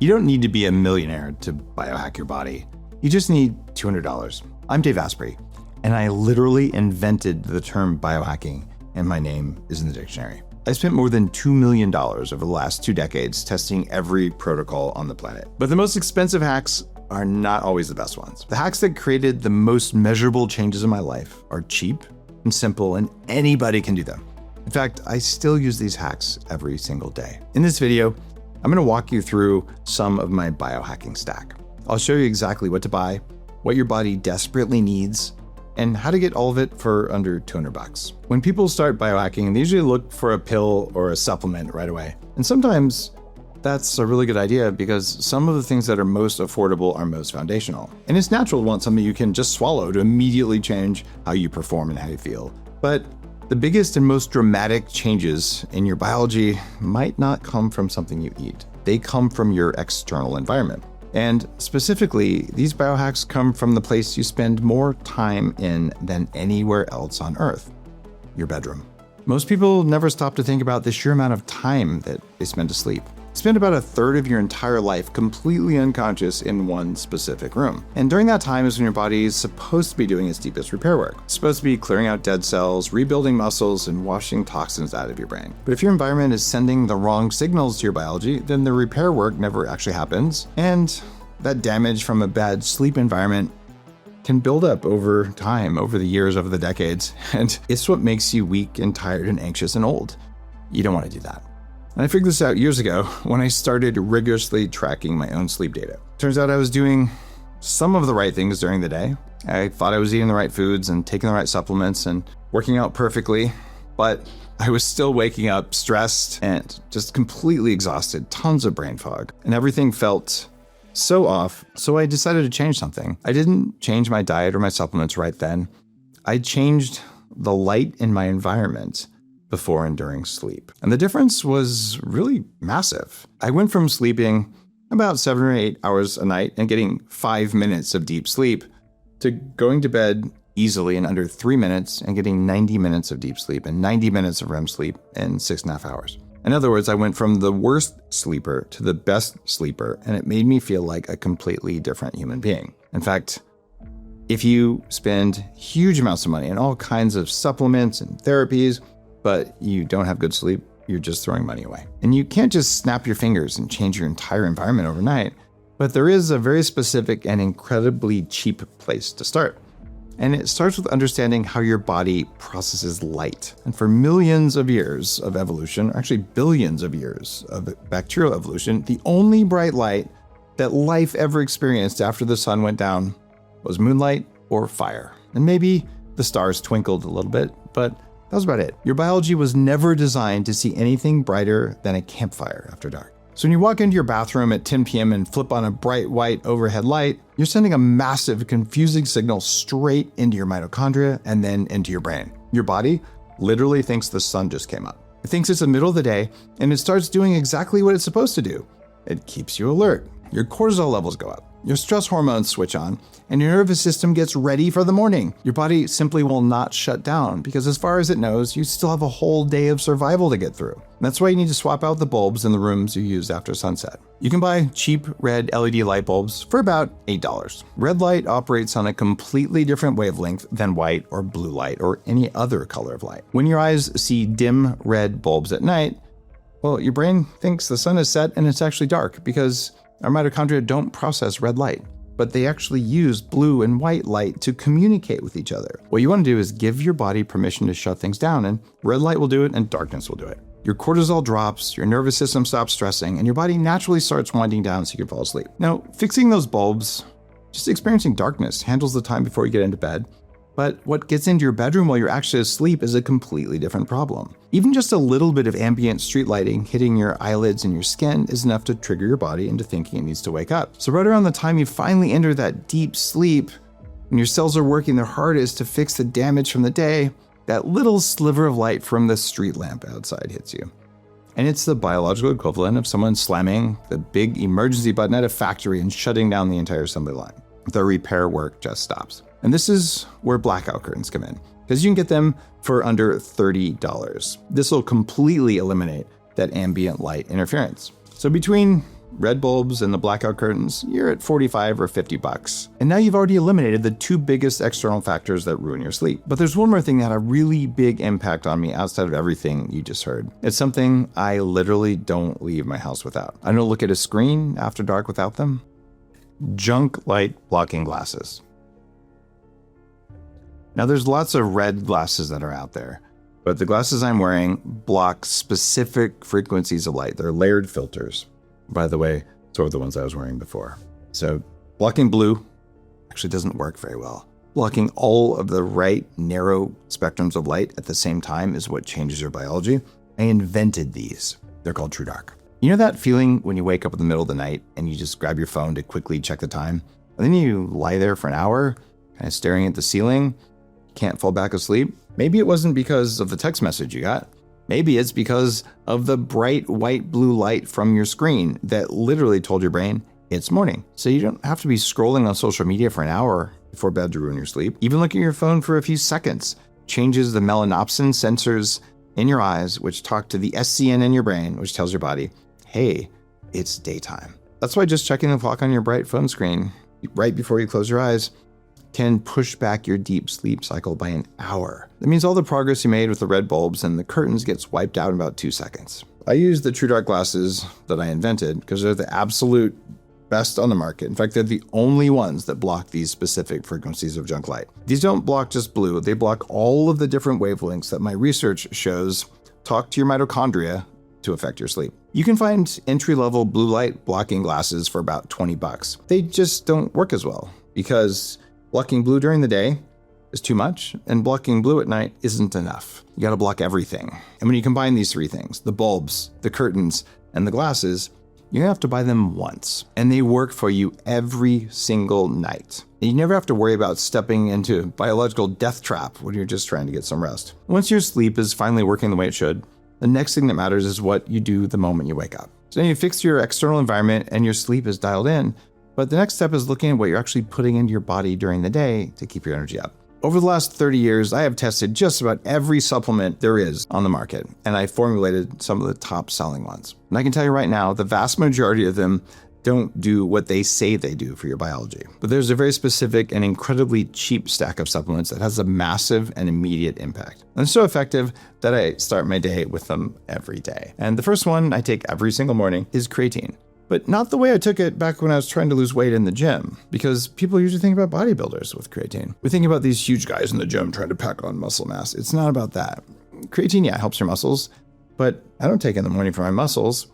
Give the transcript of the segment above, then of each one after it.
You don't need to be a millionaire to biohack your body. You just need $200. I'm Dave Asprey, and I literally invented the term biohacking, and my name is in the dictionary. I spent more than $2 million over the last 2 decades testing every protocol on the planet. But the most expensive hacks are not always the best ones. The hacks that created the most measurable changes in my life are cheap and simple, and anybody can do them. In fact, I still use these hacks every single day. In this video, I'm going to walk you through some of my biohacking stack. I'll show you exactly what to buy, what your body desperately needs, and how to get all of it for under $200. When people start biohacking, they usually look for a pill or a supplement right away. And sometimes that's a really good idea because some of the things that are most affordable are most foundational. And it's natural to want something you can just swallow to immediately change how you perform and how you feel. But the biggest and most dramatic changes in your biology might not come from something you eat. They come from your external environment. And specifically, these biohacks come from the place you spend more time in than anywhere else on Earth, your bedroom. Most people never stop to think about the sheer amount of time that they spend asleep. Spend about a third of your entire life completely unconscious in one specific room. And during that time is when your body is supposed to be doing its deepest repair work. It's supposed to be clearing out dead cells, rebuilding muscles, and washing toxins out of your brain. But if your environment is sending the wrong signals to your biology, then the repair work never actually happens. And that damage from a bad sleep environment can build up over time, over the years, over the decades. And it's what makes you weak and tired and anxious and old. You don't want to do that. And I figured this out years ago when I started rigorously tracking my own sleep data. Turns out I was doing some of the right things during the day. I thought I was eating the right foods and taking the right supplements and working out perfectly, but I was still waking up stressed and just completely exhausted, tons of brain fog, and everything felt so off. So I decided to change something. I didn't change my diet or my supplements right then. I changed the light in my environment before and during sleep. And the difference was really massive. I went from sleeping about 7 or 8 hours a night and getting 5 minutes of deep sleep to going to bed easily in under 3 minutes and getting 90 minutes of deep sleep and 90 minutes of REM sleep in 6.5 hours. In other words, I went from the worst sleeper to the best sleeper, and it made me feel like a completely different human being. In fact, if you spend huge amounts of money on all kinds of supplements and therapies, but you don't have good sleep, you're just throwing money away. And you can't just snap your fingers and change your entire environment overnight, but there is a very specific and incredibly cheap place to start. And it starts with understanding how your body processes light. And for millions of years of evolution, or actually billions of years of bacterial evolution, the only bright light that life ever experienced after the sun went down was moonlight or fire. And maybe the stars twinkled a little bit, but that was about it. Your biology was never designed to see anything brighter than a campfire after dark. So when you walk into your bathroom at 10 p.m. and flip on a bright white overhead light, you're sending a massive confusing signal straight into your mitochondria and then into your brain. Your body literally thinks the sun just came up. It thinks it's the middle of the day and it starts doing exactly what it's supposed to do. It keeps you alert. Your cortisol levels go up. Your stress hormones switch on, and your nervous system gets ready for the morning. Your body simply will not shut down because as far as it knows, you still have a whole day of survival to get through. That's why you need to swap out the bulbs in the rooms you use after sunset. You can buy cheap red LED light bulbs for about $8. Red light operates on a completely different wavelength than white or blue light or any other color of light. When your eyes see dim red bulbs at night, well, your brain thinks the sun is set and it's actually dark because our mitochondria don't process red light, but they actually use blue and white light to communicate with each other. What you want to do is give your body permission to shut things down, and red light will do it and darkness will do it. Your cortisol drops, your nervous system stops stressing, and your body naturally starts winding down so you can fall asleep. Now, fixing those bulbs, just experiencing darkness, handles the time before you get into bed. But what gets into your bedroom while you're actually asleep is a completely different problem. Even just a little bit of ambient street lighting hitting your eyelids and your skin is enough to trigger your body into thinking it needs to wake up. So right around the time you finally enter that deep sleep, when your cells are working their hardest to fix the damage from the day, that little sliver of light from the street lamp outside hits you. And it's the biological equivalent of someone slamming the big emergency button at a factory and shutting down the entire assembly line. The repair work just stops. And this is where blackout curtains come in, because you can get them for under $30. This will completely eliminate that ambient light interference. So between red bulbs and the blackout curtains, you're at 45 or 50 bucks. And now you've already eliminated the two biggest external factors that ruin your sleep. But there's one more thing that had a really big impact on me outside of everything you just heard. It's something I literally don't leave my house without. I don't look at a screen after dark without them. Junk light blocking glasses. Now there's lots of red glasses that are out there, but the glasses I'm wearing block specific frequencies of light. They're layered filters. By the way, so are the ones I was wearing before. So blocking blue actually doesn't work very well. Blocking all of the right narrow spectrums of light at the same time is what changes your biology. I invented these. They're called True Dark. You know that feeling when you wake up in the middle of the night and you just grab your phone to quickly check the time? And then you lie there for an hour, kind of staring at the ceiling, can't fall back asleep? Maybe it wasn't because of the text message you got. Maybe it's because of the bright white blue light from your screen that literally told your brain it's morning. So you don't have to be scrolling on social media for an hour before bed to ruin your sleep. Even looking at your phone for a few seconds changes the melanopsin sensors in your eyes, which talk to the SCN in your brain, which tells your body, hey, it's daytime. That's why just checking the clock on your bright phone screen right before you close your eyes can push back your deep sleep cycle by an hour. That means all the progress you made with the red bulbs and the curtains gets wiped out in about 2 seconds. I use the True Dark glasses that I invented because they're the absolute best on the market. In fact, they're the only ones that block these specific frequencies of junk light. These don't block just blue, they block all of the different wavelengths that my research shows talk to your mitochondria to affect your sleep. You can find entry-level blue light blocking glasses for about 20 bucks. They just don't work as well because blocking blue during the day is too much, and blocking blue at night isn't enough. You gotta block everything. And when you combine these three things, the bulbs, the curtains, and the glasses, you have to buy them once. And they work for you every single night. And you never have to worry about stepping into a biological death trap when you're just trying to get some rest. Once your sleep is finally working the way it should, the next thing that matters is what you do the moment you wake up. So now you fix your external environment and your sleep is dialed in, but the next step is looking at what you're actually putting into your body during the day to keep your energy up. Over the last 30 years, I have tested just about every supplement there is on the market, and I formulated some of the top selling ones. And I can tell you right now, the vast majority of them don't do what they say they do for your biology. But there's a very specific and incredibly cheap stack of supplements that has a massive and immediate impact. And it's so effective that I start my day with them every day. And the first one I take every single morning is creatine. But not the way I took it back when I was trying to lose weight in the gym, because people usually think about bodybuilders with creatine. We think about these huge guys in the gym trying to pack on muscle mass. It's not about that. Creatine, yeah, helps your muscles, but I don't take it in the morning for my muscles.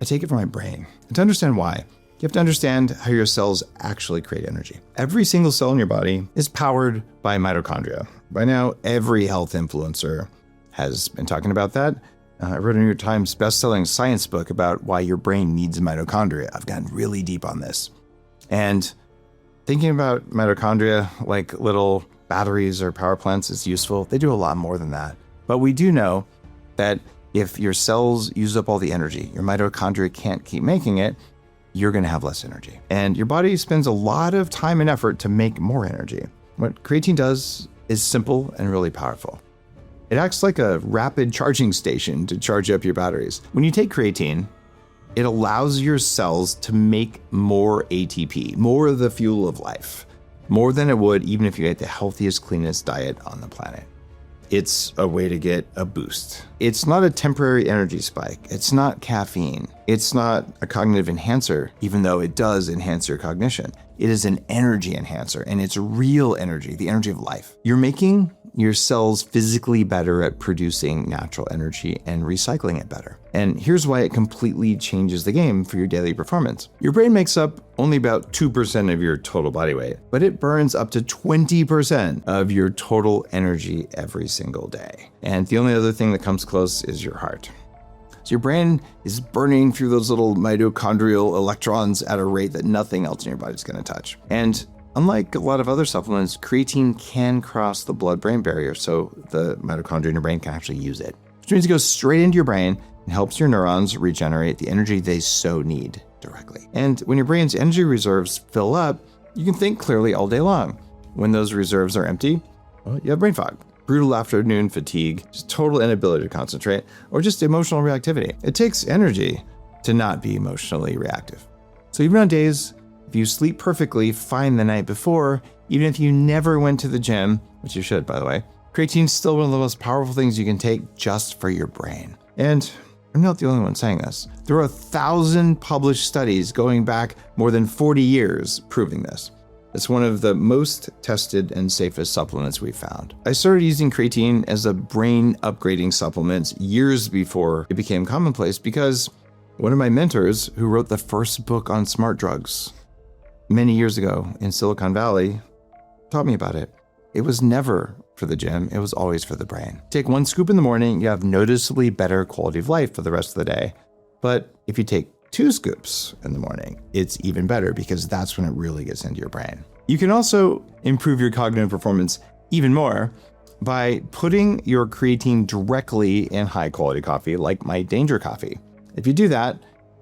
I take it for my brain. And to understand why, you have to understand how your cells actually create energy. Every single cell in your body is powered by mitochondria. By now, every health influencer has been talking about that. I wrote a New York Times best-selling science book about why your brain needs mitochondria. I've gotten really deep on this. And thinking about mitochondria like little batteries or power plants is useful. They do a lot more than that. But we do know that if your cells use up all the energy, your mitochondria can't keep making it, you're going to have less energy. And your body spends a lot of time and effort to make more energy. What creatine does is simple and really powerful. It acts like a rapid charging station to charge up your batteries. When you take creatine, it allows your cells to make more ATP, more of the fuel of life, more than it would even if you ate the healthiest, cleanest diet on the planet. It's a way to get a boost. It's not a temporary energy spike. It's not caffeine. It's not a cognitive enhancer, even though it does enhance your cognition. It is an energy enhancer, and it's real energy, the energy of life. You're making your cells physically better at producing natural energy and recycling it better. And here's why it completely changes the game for your daily performance. Your brain makes up only about 2% of your total body weight, but it burns up to 20% of your total energy every single day. And the only other thing that comes close is your heart. So your brain is burning through those little mitochondrial electrons at a rate that nothing else in your body is going to touch. And unlike a lot of other supplements, creatine can cross the blood-brain barrier, so the mitochondria in your brain can actually use it. Which means it goes straight into your brain and helps your neurons regenerate the energy they so need directly. And when your brain's energy reserves fill up, you can think clearly all day long. When those reserves are empty, well, you have brain fog, brutal afternoon fatigue, just total inability to concentrate, or just emotional reactivity. It takes energy to not be emotionally reactive. So even on days, if you sleep perfectly fine the night before, even if you never went to the gym, which you should, by the way, creatine is still one of the most powerful things you can take just for your brain. And I'm not the only one saying this. There are 1,000 published studies going back more than 40 years proving this. It's one of the most tested and safest supplements we've found. I started using creatine as a brain upgrading supplement years before it became commonplace because one of my mentors, who wrote the first book on smart drugs many years ago in Silicon Valley, taught me about it. It was never for the gym, it was always for the brain. Take one scoop in the morning, you have noticeably better quality of life for the rest of the day. But if you take 2 scoops in the morning, it's even better because that's when it really gets into your brain. You can also improve your cognitive performance even more by putting your creatine directly in high quality coffee like my Danger coffee. If you do that,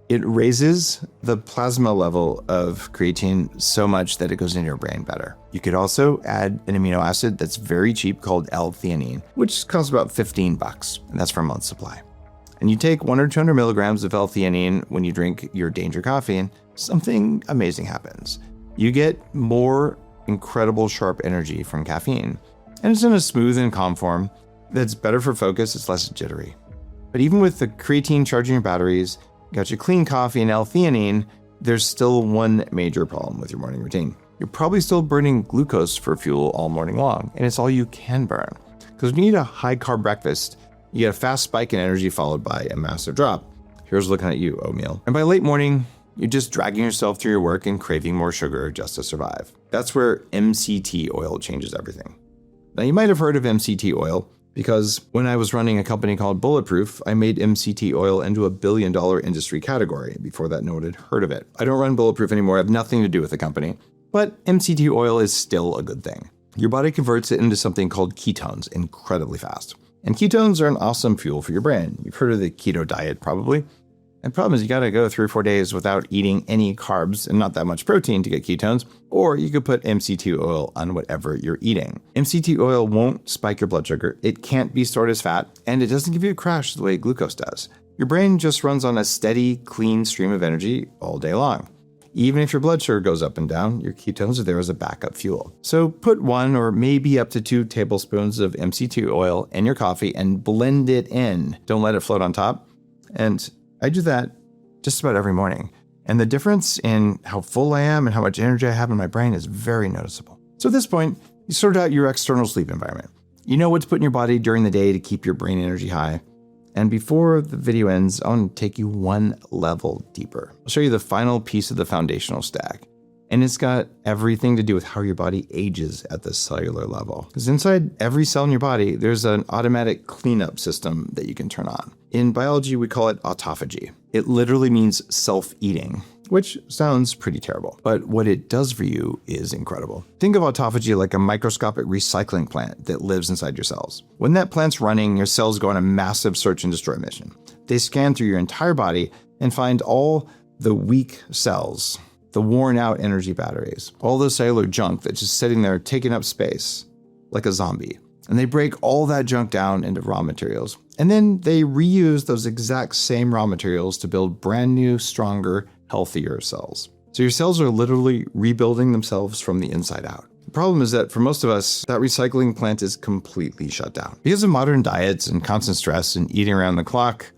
it raises the plasma level of creatine so much that it goes into your brain better. You could also add an amino acid that's very cheap called L-theanine, which costs about $15, and that's for a month's supply. And you take 100 or 200 milligrams of L-theanine when you drink your Danger coffee, and something amazing happens. You get more incredible sharp energy from caffeine, and it's in a smooth and calm form that's better for focus, it's less jittery. But even with the creatine charging your batteries, got your clean coffee and L-theanine, there's still one major problem with your morning routine. You're probably still burning glucose for fuel all morning long, and it's all you can burn. Because when you eat a high-carb breakfast, you get a fast spike in energy followed by a massive drop. Here's looking at you, oatmeal. And by late morning, you're just dragging yourself through your work and craving more sugar just to survive. That's where MCT oil changes everything. Now, you might have heard of MCT oil, because when I was running a company called Bulletproof, I made MCT oil into a $1 billion industry category. Before that, no one had heard of it. I don't run Bulletproof anymore. I have nothing to do with the company. But MCT oil is still a good thing. Your body converts it into something called ketones incredibly fast. And ketones are an awesome fuel for your brain. You've heard of the keto diet, probably. And the problem is you got to go 3 or 4 days without eating any carbs and not that much protein to get ketones, or you could put MCT oil on whatever you're eating. MCT oil won't spike your blood sugar, it can't be stored as fat, and it doesn't give you a crash the way glucose does. Your brain just runs on a steady, clean stream of energy all day long. Even if your blood sugar goes up and down, your ketones are there as a backup fuel. So put 1 or maybe up to 2 tablespoons of MCT oil in your coffee and blend it in. Don't let it float on top. And I do that just about every morning. And the difference in how full I am and how much energy I have in my brain is very noticeable. So at this point, you sort out your external sleep environment. You know what to put in your body during the day to keep your brain energy high. And before the video ends, I want to take you one level deeper. I'll show you the final piece of the foundational stack. And it's got everything to do with how your body ages at the cellular level. Because inside every cell in your body, there's an automatic cleanup system that you can turn on. In biology, we call it autophagy. It literally means self-eating, which sounds pretty terrible. But what it does for you is incredible. Think of autophagy like a microscopic recycling plant that lives inside your cells. When that plant's running, your cells go on a massive search and destroy mission. They scan through your entire body and find all the weak cells, the worn out energy batteries, all the cellular junk that's just sitting there taking up space like a zombie. And they break all that junk down into raw materials. And then they reuse those exact same raw materials to build brand new, stronger, healthier cells. So your cells are literally rebuilding themselves from the inside out. The problem is that for most of us, that recycling plant is completely shut down. Because of modern diets and constant stress and eating around the clock,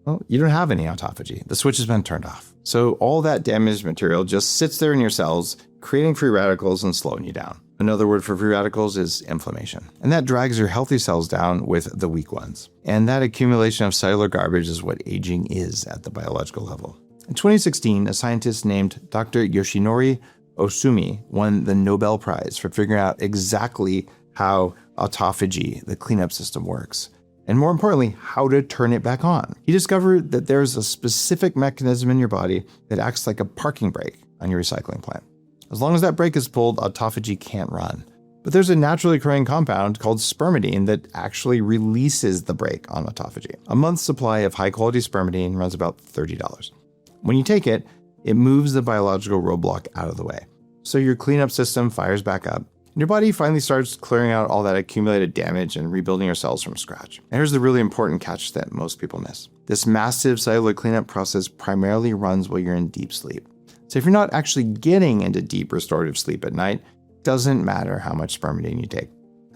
well, you don't have any autophagy. The switch has been turned off. So all that damaged material just sits there in your cells, creating free radicals and slowing you down. Another word for free radicals is inflammation. And that drags your healthy cells down with the weak ones. And that accumulation of cellular garbage is what aging is at the biological level. In 2016, a scientist named Dr. Yoshinori Ohsumi won the Nobel Prize for figuring out exactly how autophagy, the cleanup system, works. And more importantly, how to turn it back on. He discovered that there's a specific mechanism in your body that acts like a parking brake on your recycling plant. As long as that brake is pulled, autophagy can't run. But there's a naturally occurring compound called spermidine that actually releases the brake on autophagy. A month's supply of high-quality spermidine runs about $30. When you take it, it moves the biological roadblock out of the way. So your cleanup system fires back up, And your body finally starts clearing out all that accumulated damage and rebuilding your cells from scratch. And here's the really important catch that most people miss. This massive cellular cleanup process primarily runs while you're in deep sleep. So if you're not actually getting into deep restorative sleep at night, it doesn't matter how much spermidine you take.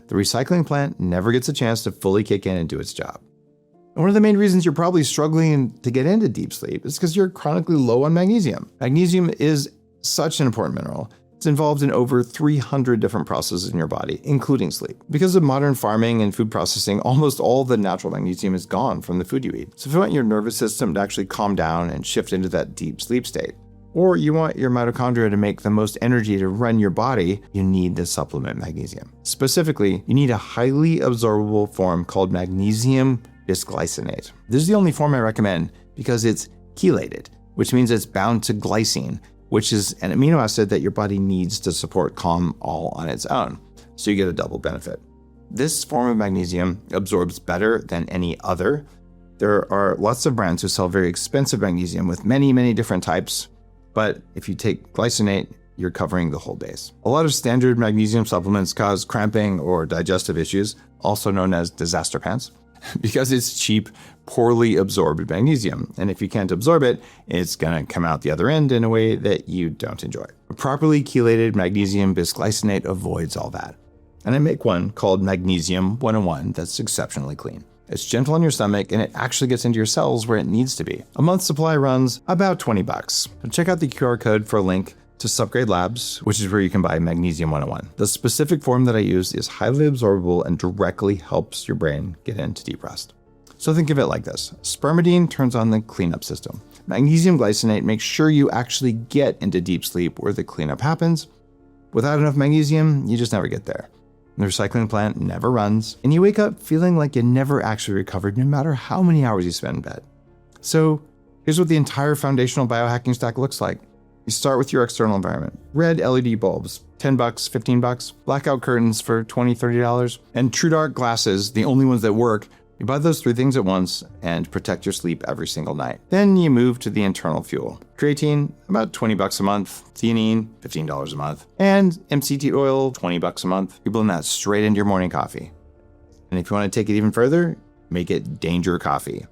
The recycling plant never gets a chance to fully kick in and do its job. And one of the main reasons you're probably struggling to get into deep sleep is because you're chronically low on magnesium. Magnesium is such an important mineral. It's involved in over 300 different processes in your body, including sleep. Because of modern farming and food processing, almost all the natural magnesium is gone from the food you eat. So if you want your nervous system to actually calm down and shift into that deep sleep state, or you want your mitochondria to make the most energy to run your body, you need to supplement magnesium. Specifically, you need a highly absorbable form called magnesium bisglycinate. This is the only form I recommend because it's chelated, which means it's bound to glycine, which is an amino acid that your body needs to support calm all on its own. So you get a double benefit. This form of magnesium absorbs better than any other. There are lots of brands who sell very expensive magnesium with many, many different types. But if you take glycinate, you're covering the whole base. A lot of standard magnesium supplements cause cramping or digestive issues, also known as disaster pants, because it's cheap, poorly absorbed magnesium. And if you can't absorb it, it's going to come out the other end in a way that you don't enjoy. A properly chelated magnesium bisglycinate avoids all that. And I make one called Magnesium 101 that's exceptionally clean. It's gentle on your stomach and it actually gets into your cells where it needs to be. A month's supply runs about $20. So check out the QR code for a link to Subgrade Labs, which is where you can buy Magnesium 101. The specific form that I use is highly absorbable and directly helps your brain get into deep rest. So think of it like this. Spermidine turns on the cleanup system. Magnesium glycinate makes sure you actually get into deep sleep where the cleanup happens. Without enough magnesium, you just never get there. The recycling plant never runs, and you wake up feeling like you never actually recovered no matter how many hours you spend in bed. So here's what the entire foundational biohacking stack looks like. You start with your external environment. Red LED bulbs, $10, $15. Blackout curtains for $20, $30. And true dark glasses, the only ones that work. You buy those three things at once and protect your sleep every single night. Then you move to the internal fuel. Creatine, about $20 a month. Theanine, $15 a month. And MCT oil, $20 a month. You blend that straight into your morning coffee. And if you want to take it even further, make it Danger Coffee.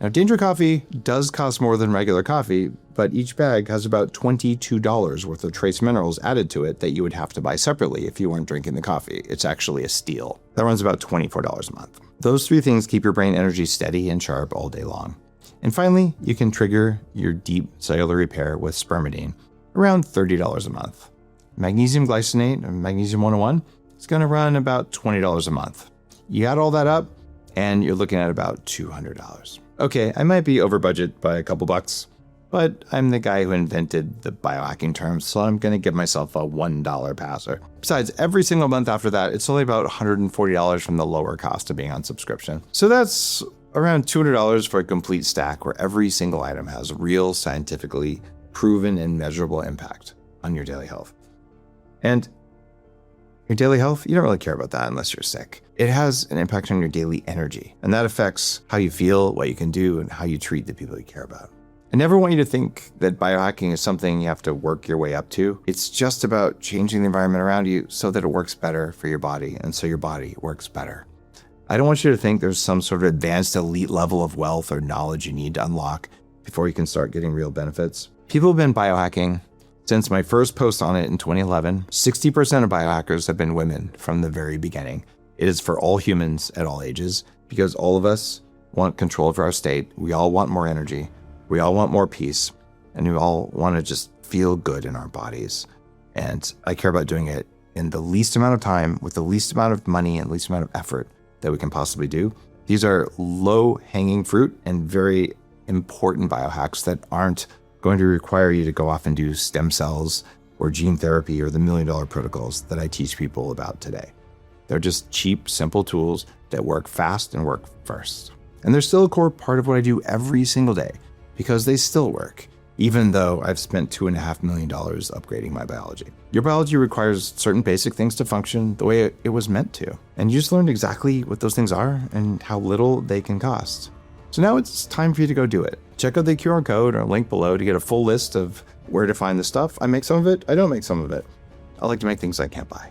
Now, Danger Coffee does cost more than regular coffee, but each bag has about $22 worth of trace minerals added to it that you would have to buy separately if you weren't drinking the coffee. It's actually a steal. That runs about $24 a month. Those three things keep your brain energy steady and sharp all day long. And finally, you can trigger your deep cellular repair with spermidine, around $30 a month. Magnesium glycinate, or Magnesium 101, is going to run about $20 a month. You add all that up, and you're looking at about $200. Okay, I might be over budget by a couple bucks, but I'm the guy who invented the biohacking term, so I'm going to give myself a $1 passer. Besides, every single month after that, it's only about $140 from the lower cost of being on subscription. So that's around $200 for a complete stack where every single item has real, scientifically proven and measurable impact on your daily health. And your daily health, you don't really care about that unless you're sick. It has an impact on your daily energy, and that affects how you feel, what you can do, and how you treat the people you care about. I never want you to think that biohacking is something you have to work your way up to. It's just about changing the environment around you so that it works better for your body, and so your body works better. I don't want you to think there's some sort of advanced elite level of wealth or knowledge you need to unlock before you can start getting real benefits. People have been biohacking since my first post on it in 2011. 60% of biohackers have been women from the very beginning. It is for all humans at all ages because all of us want control of our state. We all want more energy. We all want more peace. And we all want to just feel good in our bodies. And I care about doing it in the least amount of time with the least amount of money and least amount of effort that we can possibly do. These are low-hanging fruit and very important biohacks that aren't going to require you to go off and do stem cells or gene therapy or the $1 million protocols that I teach people about today. They're just cheap, simple tools that work fast and work first. And they're still a core part of what I do every single day because they still work, even though I've spent $2.5 million upgrading my biology. Your biology requires certain basic things to function the way it was meant to. And you just learned exactly what those things are and how little they can cost. So now it's time for you to go do it. Check out the QR code or link below to get a full list of where to find the stuff. I make some of it, I don't make some of it. I like to make things I can't buy.